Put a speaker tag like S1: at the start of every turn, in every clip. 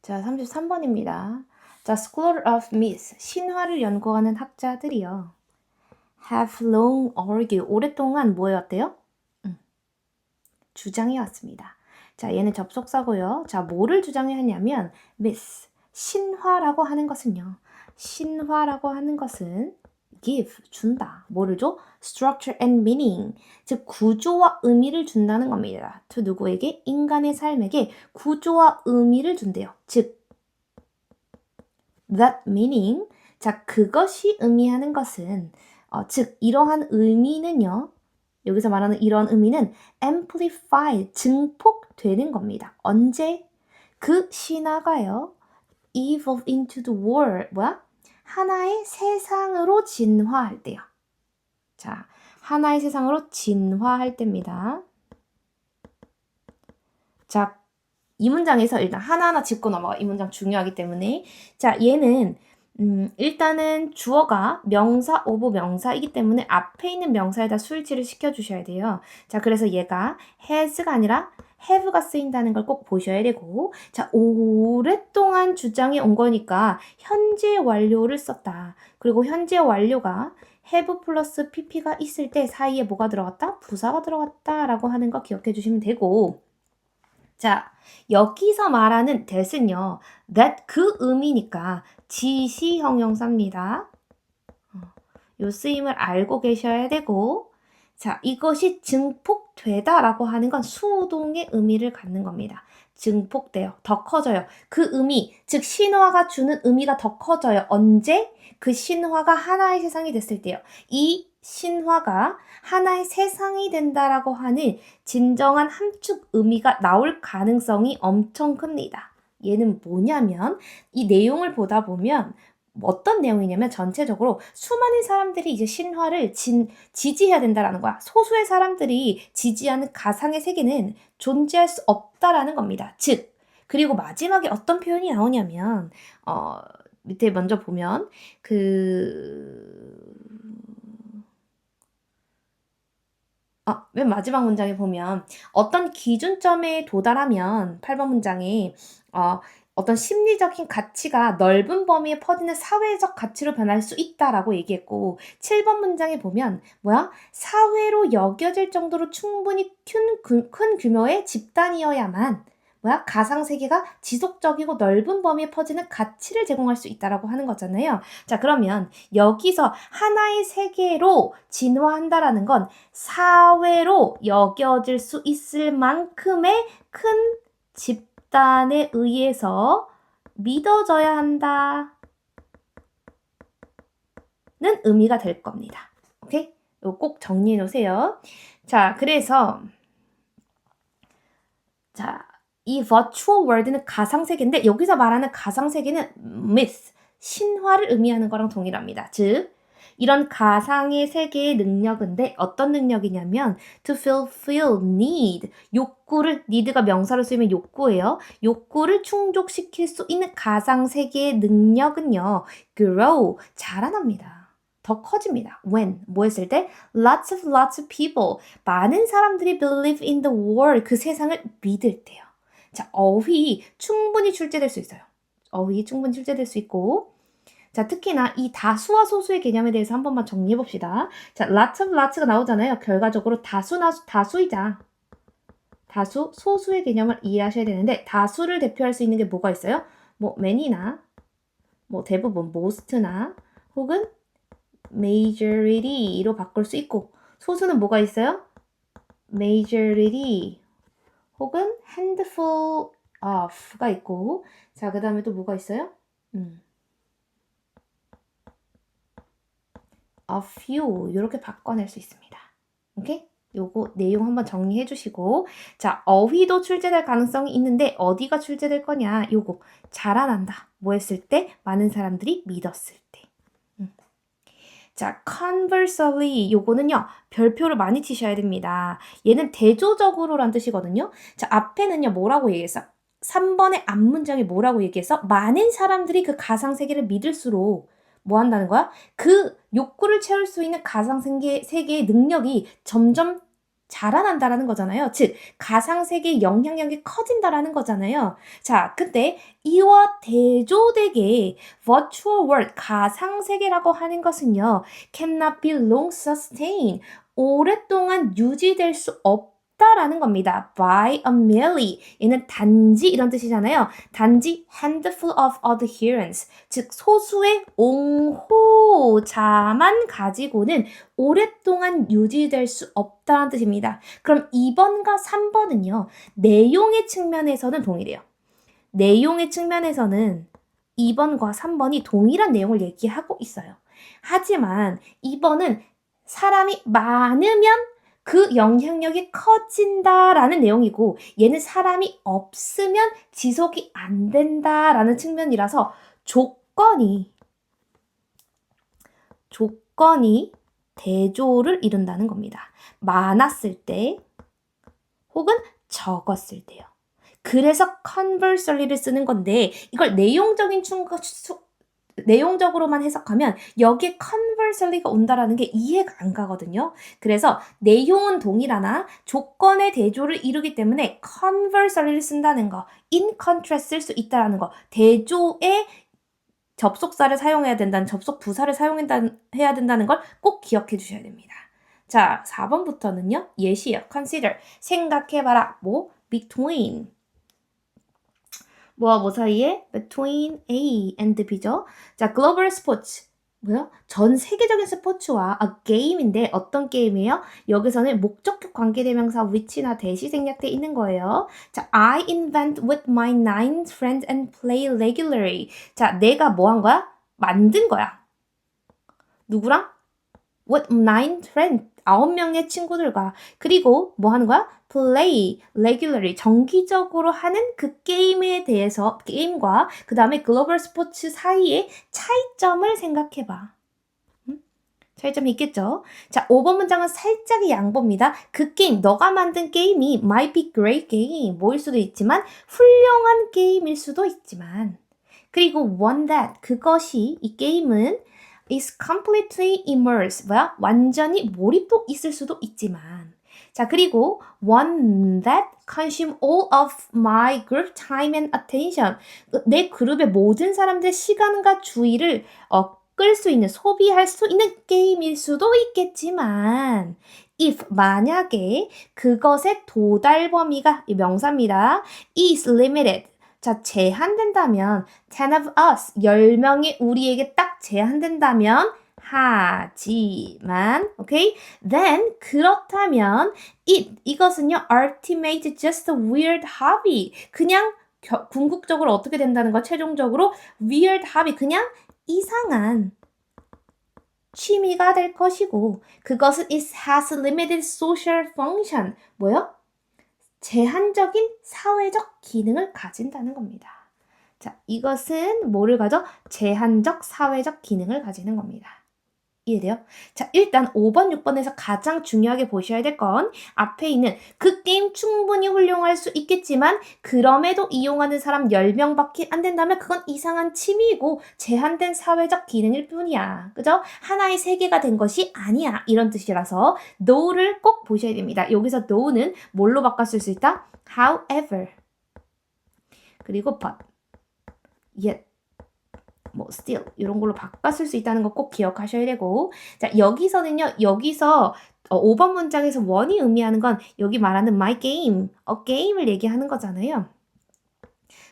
S1: 자, 33번입니다. The Scholar of Myth, 신화를 연구하는 학자들이요. have long argued, 오랫동안 뭐였대요? 주장해왔습니다. 자, 얘는 접속사고요. 자, 뭐를 주장해왔냐면 myth, 신화라고 하는 것은요. 신화라고 하는 것은 give, 준다. 뭐를 줘? structure and meaning, 즉 구조와 의미를 준다는 겁니다. to 누구에게? 인간의 삶에게 구조와 의미를 준대요. 즉 that meaning, 자, 그것이 의미하는 것은 즉 이러한 의미는요. 여기서 말하는 이런 의미는 amplify, 증폭되는 겁니다. 언제? 그 신화가요. evolve into the world, 뭐야? 하나의 세상으로 진화할 때요. 자, 하나의 세상으로 진화할 때입니다. 자, 이 문장에서 일단 하나하나 짚고 넘어가. 이 문장 중요하기 때문에. 자, 얘는 일단은 주어가 명사 오브 명사이기 때문에 앞에 있는 명사에다 수일치를 시켜주셔야 돼요. 자, 그래서 얘가 has가 아니라 have가 쓰인다는 걸 꼭 보셔야 되고, 자, 오랫동안 주장해 온 거니까 현재 완료를 썼다. 그리고 현재 완료가 have 플러스 pp가 있을 때 사이에 뭐가 들어갔다? 부사가 들어갔다라고 하는 거 기억해 주시면 되고, 자, 여기서 말하는 that은요, that 그 의미니까 지시 형용사입니다. 요 쓰임을 알고 계셔야 되고, 자, 이것이 증폭되다라고 하는 건 수동의 의미를 갖는 겁니다. 증폭돼요. 더 커져요. 그 의미, 즉 신화가 주는 의미가 더 커져요. 언제? 그 신화가 하나의 세상이 됐을 때요. 이 신화가 하나의 세상이 된다라고 하는 진정한 함축 의미가 나올 가능성이 엄청 큽니다. 얘는 뭐냐면 이 내용을 보다 보면 어떤 내용이냐면 전체적으로 수많은 사람들이 이제 신화를 지지해야 된다라는 거야. 소수의 사람들이 지지하는 가상의 세계는 존재할 수 없다라는 겁니다. 즉, 그리고 마지막에 어떤 표현이 나오냐면 밑에 먼저 보면 맨 마지막 문장에 보면 어떤 기준점에 도달하면 8번 문장에 어떤 심리적인 가치가 넓은 범위에 퍼지는 사회적 가치로 변할 수 있다라고 얘기했고, 7번 문장에 보면 뭐야? 사회로 여겨질 정도로 충분히 큰 규모의 집단이어야만 뭐야? 가상세계가 지속적이고 넓은 범위에 퍼지는 가치를 제공할 수 있다라고 하는 거잖아요. 자, 그러면 여기서 하나의 세계로 진화한다라는 건 사회로 여겨질 수 있을 만큼의 큰 집단에 의해서 믿어져야 한다는 의미가 될 겁니다. 오케이? 이거 꼭 정리해 놓으세요. 자, 그래서 이 virtual world는 가상세계인데 여기서 말하는 가상세계는 myth, 신화를 의미하는 거랑 동일합니다. 즉, 이런 가상의 세계의 능력인데 어떤 능력이냐면 to fulfill need, 욕구를, need가 명사로 쓰이면 욕구예요. 욕구를 충족시킬 수 있는 가상세계의 능력은요, grow, 자라납니다. 더 커집니다. When, 뭐 했을 때? Lots of people, 많은 사람들이 believe in the world, 그 세상을 믿을 때요. 자, 어휘 충분히 출제될 수 있어요. 어휘 충분히 출제될 수 있고, 자, 특히나 이 다수와 소수의 개념에 대해서 한 번만 정리해 봅시다. 자, lots of lots가 나오잖아요. 결과적으로 다수이자. 다수, 소수의 개념을 이해하셔야 되는데, 다수를 대표할 수 있는 게 뭐가 있어요? 뭐 many나, 뭐 대부분 most나, 혹은 majority로 바꿀 수 있고, 소수는 뭐가 있어요? majority, 혹은 handful of가 있고, 자, 그 다음에 또 뭐가 있어요? a few, 이렇게 바꿔낼 수 있습니다. 오케이? 요거 내용 한번 정리해 주시고, 자, 어휘도 출제될 가능성이 있는데 어디가 출제될 거냐? 요거 자라난다. 뭐 했을 때? 많은 사람들이 믿었을 때. 자, conversely, 요거는요, 별표를 많이 치셔야 됩니다. 얘는 대조적으로란 뜻이거든요. 자, 앞에는요, 뭐라고 얘기했어? 3번의 앞문장이 뭐라고 얘기해서 많은 사람들이 그 가상세계를 믿을수록 뭐 한다는 거야? 그 욕구를 채울 수 있는 가상세계의 능력이 점점 자라난다라는 거잖아요. 즉 가상세계의 영향력이 커진다라는 거잖아요. 자, 근데 이와 대조되게 virtual world, 가상세계라고 하는 것은요. cannot be long sustained. 오랫동안 유지될 수 없다라는 겁니다. by a merely. 얘는 단지 이런 뜻이잖아요. 단지 handful of adherents. 즉 소수의 옹호자만 가지고는 오랫동안 유지될 수 없다는 뜻입니다. 그럼 2번과 3번은요. 내용의 측면에서는 동일해요. 내용의 측면에서는 2번과 3번이 동일한 내용을 얘기하고 있어요. 하지만 2번은 사람이 많으면 그 영향력이 커진다라는 내용이고 얘는 사람이 없으면 지속이 안 된다라는 측면이라서 조건이 대조를 이룬다는 겁니다. 많았을 때 혹은 적었을 때요. 그래서 conversally를 쓰는 건데 이걸 내용적으로만 해석하면 여기에 conversally가 온다라는 게 이해가 안 가거든요. 그래서 내용은 동일하나 조건의 대조를 이루기 때문에 conversally를 쓴다는 거, in contrast 쓸 수 있다라는 거, 대조의 접속사를 사용해야 된다는, 접속 부사를 사용해야 된다는 걸 꼭 기억해 주셔야 됩니다. 자, 4번부터는요. 예시예요. consider, 생각해봐라. 뭐? between. 뭐와 뭐 사이에? between A and B죠. 자, global sports. 뭐요? 전 세계적인 스포츠와 a game인데 어떤 게임이에요? 여기서는 목적격 관계대명사 which나 that이 생략돼 있는 거예요. 자, I invent with my 9 friends and play regularly. 자, 내가 뭐 한 거야? 만든 거야. 누구랑? with 9 friends. 9명의 친구들과. 그리고 뭐 하는 거야? play regularly. 정기적으로 하는 그 게임에 대해서, 게임과 그 다음에 글로벌 스포츠 사이의 차이점을 생각해봐. 차이점이 있겠죠? 자, 5번 문장은 살짝의 양보입니다. 그 게임, 너가 만든 게임이 might be great game, 뭐일 수도 있지만 훌륭한 게임일 수도 있지만 그리고 one that, 그것이, 이 게임은 is completely immersed, 뭐야? 완전히 몰입도 있을 수도 있지만 자, 그리고 one that consume all of my group time and attention. 내 그룹의 모든 사람들의 시간과 주의를 끌 수 있는, 소비할 수 있는 게임일 수도 있겠지만 if, 만약에 그것의 도달 범위가, 이 명사입니다. is limited. 자, 제한된다면 10 of us, 10명이 우리에게 딱 제한된다면 하지만, 오케이? Then, 그렇다면 이것은요, ultimate just a weird hobby. 그냥 궁극적으로 어떻게 된다는 거, 최종적으로 weird hobby, 그냥 이상한 취미가 될 것이고 그것은 it has limited social function. 뭐요? 제한적인 사회적 기능을 가진다는 겁니다. 자, 이것은 뭐를 가져? 제한적 사회적 기능을 가지는 겁니다. 이해돼요? 자, 일단 5번, 6번에서 가장 중요하게 보셔야 될 건 앞에 있는 그 게임 충분히 훌륭할 수 있겠지만 그럼에도 이용하는 사람 10명밖에 안 된다면 그건 이상한 취미이고 제한된 사회적 기능일 뿐이야. 그죠? 하나의 세계가 된 것이 아니야. 이런 뜻이라서 no를 꼭 보셔야 됩니다. 여기서 no는 뭘로 바꿨을 수 있다? however. 그리고 but, yet. 뭐 still 이런 걸로 바꿨을 수 있다는 거 꼭 기억하셔야 되고 자 여기서는요 여기서 5번 문장에서 원이 의미하는 건 여기 말하는 my game, game을 얘기하는 거잖아요.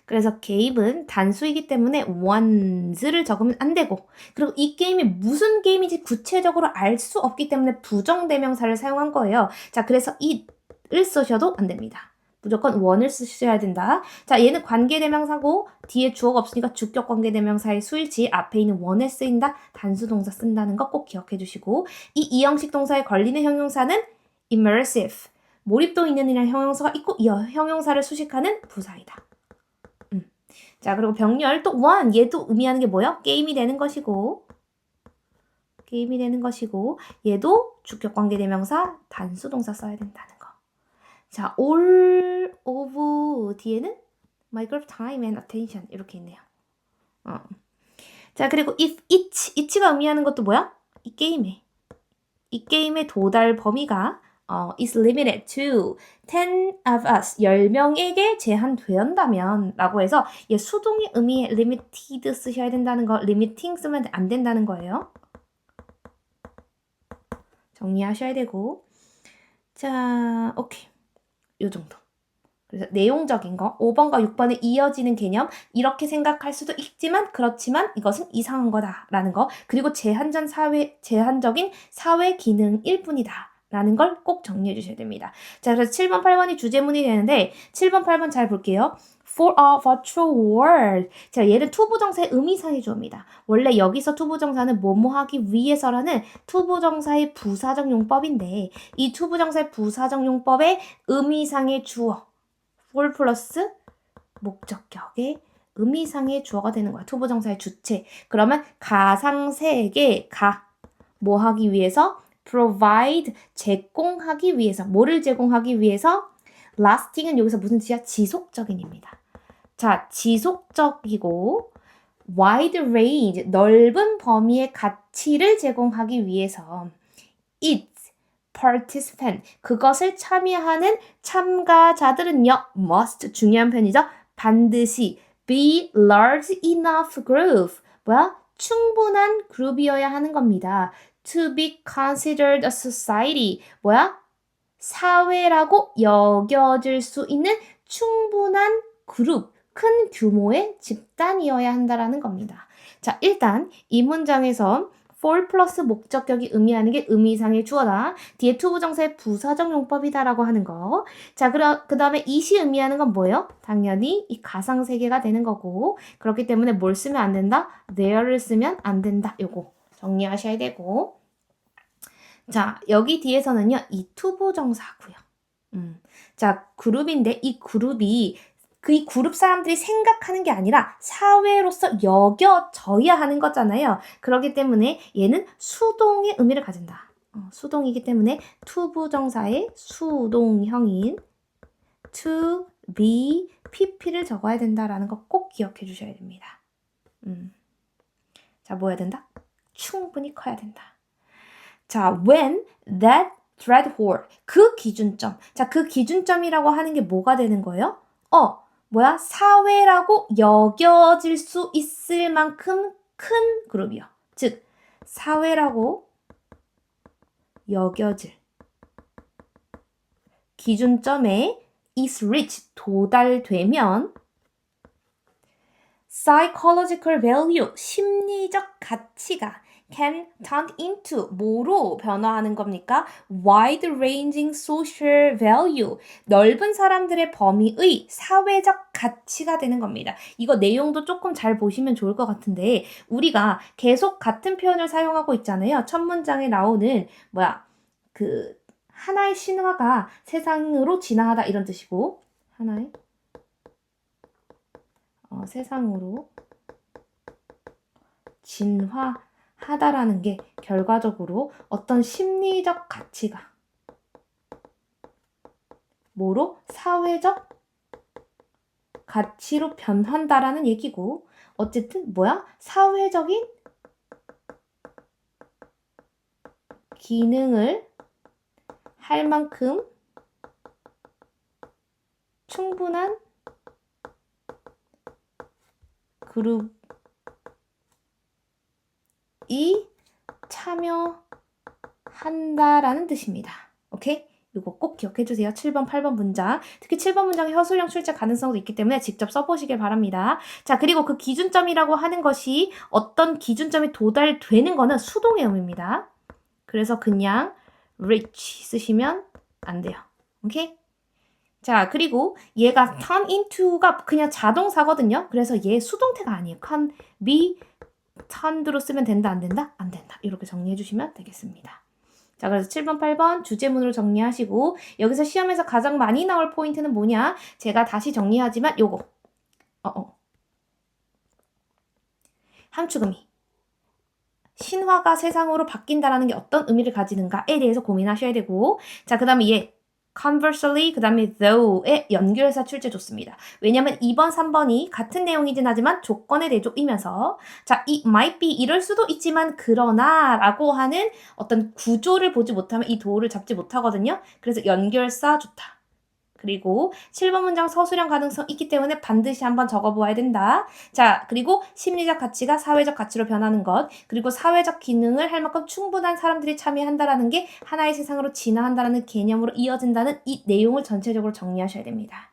S1: 그래서 game은 단수이기 때문에 one's를 적으면 안 되고 그리고 이 게임이 무슨 게임인지 구체적으로 알 수 없기 때문에 부정대명사를 사용한 거예요. 자 그래서 it을 쓰셔도 안 됩니다. 무조건 one을 쓰셔야 된다. 자, 얘는 관계대명사고 뒤에 주어가 없으니까 주격 관계대명사의 수일치 앞에 있는 one에 쓰인다. 단수동사 쓴다는 거 꼭 기억해 주시고 이 이형식 동사에 걸리는 형용사는 immersive. 몰입도 있는 이란 형용사가 있고 이 형용사를 수식하는 부사이다. 자, 그리고 병렬 또 one. 얘도 의미하는 게 뭐예요? 게임이 되는 것이고 얘도 주격 관계대명사 단수동사 써야 된다는 거. 자, all of 뒤에는 my group time and attention 이렇게 있네요. 자, 그리고 if each가 의미하는 것도 뭐야? 이 게임의 도달 범위가 is limited to 10 of us, 10명에게 제한된다면 라고 해서 얘 수동의 의미에 limited 쓰셔야 된다는 거, limiting 쓰면 안 된다는 거예요. 정리하셔야 되고. 자, 오케이. 요 정도. 그래서 내용적인 거 5번과 6번에 이어지는 개념 이렇게 생각할 수도 있지만 그렇지만 이것은 이상한 거다라는 거 그리고 제한적인 사회 기능일 뿐이다 라는 걸 꼭 정리해 주셔야 됩니다. 자 그래서 7번 8번이 주제문이 되는데 7번 8번 잘 볼게요. For a virtual world. 자 얘는 투부정사의 의미상의 주어입니다. 원래 여기서 투부정사는 뭐뭐 하기 위해서라는 투부정사의 부사적 용법인데 이 투부정사의 부사적 용법의 의미상의 주어 for 플러스 목적격의 의미상의 주어가 되는 거야. 투부정사의 주체. 그러면 가상세계 뭐 하기 위해서? provide 제공하기 위해서. 뭐를 제공하기 위해서? lasting은 여기서 무슨 뜻이야? 지속적인입니다. 자, 지속적이고 wide range 넓은 범위의 가치를 제공하기 위해서 its participant 그것을 참여하는 참가자들은요 must 중요한 편이죠. 반드시 be large enough group 뭐야? 충분한 그룹이어야 하는 겁니다. to be considered a society 뭐야? 사회라고 여겨질 수 있는 충분한 그룹 큰 규모의 집단이어야 한다라는 겁니다. 자 일단 이 문장에서 for 플러스 목적격이 의미하는 게 의미상의 주어다. 뒤에 투부정사의 부사적 용법이다라고 하는 거. 자, 그 다음에 it이 의미하는 건 뭐예요? 당연히 이 가상세계가 되는 거고 그렇기 때문에 뭘 쓰면 안 된다? there를 쓰면 안 된다. 요거 정리하셔야 되고 자, 여기 뒤에서는요. 이 투부정사고요. 자, 그룹인데 이 그룹이 이 그룹 사람들이 생각하는 게 아니라 사회로서 여겨져야 하는 거잖아요. 그렇기 때문에 얘는 수동의 의미를 가진다. 수동이기 때문에 투부정사의 수동형인 to, be, pp를 적어야 된다라는 거 꼭 기억해 주셔야 됩니다. 자, 뭐 해야 된다? 충분히 커야 된다. 자, when that threshold 그 기준점. 자, 그 기준점이라고 하는 게 뭐가 되는 거예요? 뭐야? 사회라고 여겨질 수 있을 만큼 큰 그룹이요. 즉, 사회라고 여겨질 기준점에 is reached 도달되면 psychological value 심리적 가치가 can turn into 뭐로 변화하는 겁니까? wide-ranging social value 넓은 사람들의 범위의 사회적 가치가 되는 겁니다. 이거 내용도 조금 잘 보시면 좋을 것 같은데 우리가 계속 같은 표현을 사용하고 있잖아요. 첫 문장에 나오는 그 하나의 신화가 세상으로 진화하다 이런 뜻이고 하나의 세상으로 진화하다라는 게 결과적으로 어떤 심리적 가치가 뭐로? 사회적 가치로 변한다라는 얘기고 어쨌든 뭐야? 사회적인 기능을 할 만큼 충분한 그룹이 참여한다라는 뜻입니다. 오케이? 이거 꼭 기억해 주세요. 7번, 8번 문장. 특히 7번 문장의 허술형 출제 가능성도 있기 때문에 직접 써보시길 바랍니다. 자, 그리고 그 기준점이라고 하는 것이 어떤 기준점에 도달되는 거는 수동의 의미입니다. 그래서 그냥 reach 쓰시면 안 돼요. 오케이? 자, 그리고 얘가 turn into가 그냥 자동사거든요. 그래서 얘 수동태가 아니에요. can be turned로 쓰면 된다, 안 된다? 안 된다. 이렇게 정리해 주시면 되겠습니다. 자, 그래서 7번, 8번 주제문으로 정리하시고 여기서 시험에서 가장 많이 나올 포인트는 뭐냐? 제가 다시 정리하지만 요거. 함축의미. 신화가 세상으로 바뀐다라는 게 어떤 의미를 가지는가에 대해서 고민하셔야 되고 자, 그 다음에 얘 conversely, 그 다음에 though의 연결사 출제 좋습니다. 왜냐면 2번, 3번이 같은 내용이긴 하지만 조건의 대조이면서 자, it might be 이럴 수도 있지만 그러나 라고 하는 어떤 구조를 보지 못하면 이 도를 잡지 못하거든요. 그래서 연결사 좋다. 그리고 7번 문장 서술형 가능성 있기 때문에 반드시 한번 적어보아야 된다. 자, 그리고 심리적 가치가 사회적 가치로 변하는 것, 그리고 사회적 기능을 할 만큼 충분한 사람들이 참여한다라는 게 하나의 세상으로 진화한다라는 개념으로 이어진다는 이 내용을 전체적으로 정리하셔야 됩니다.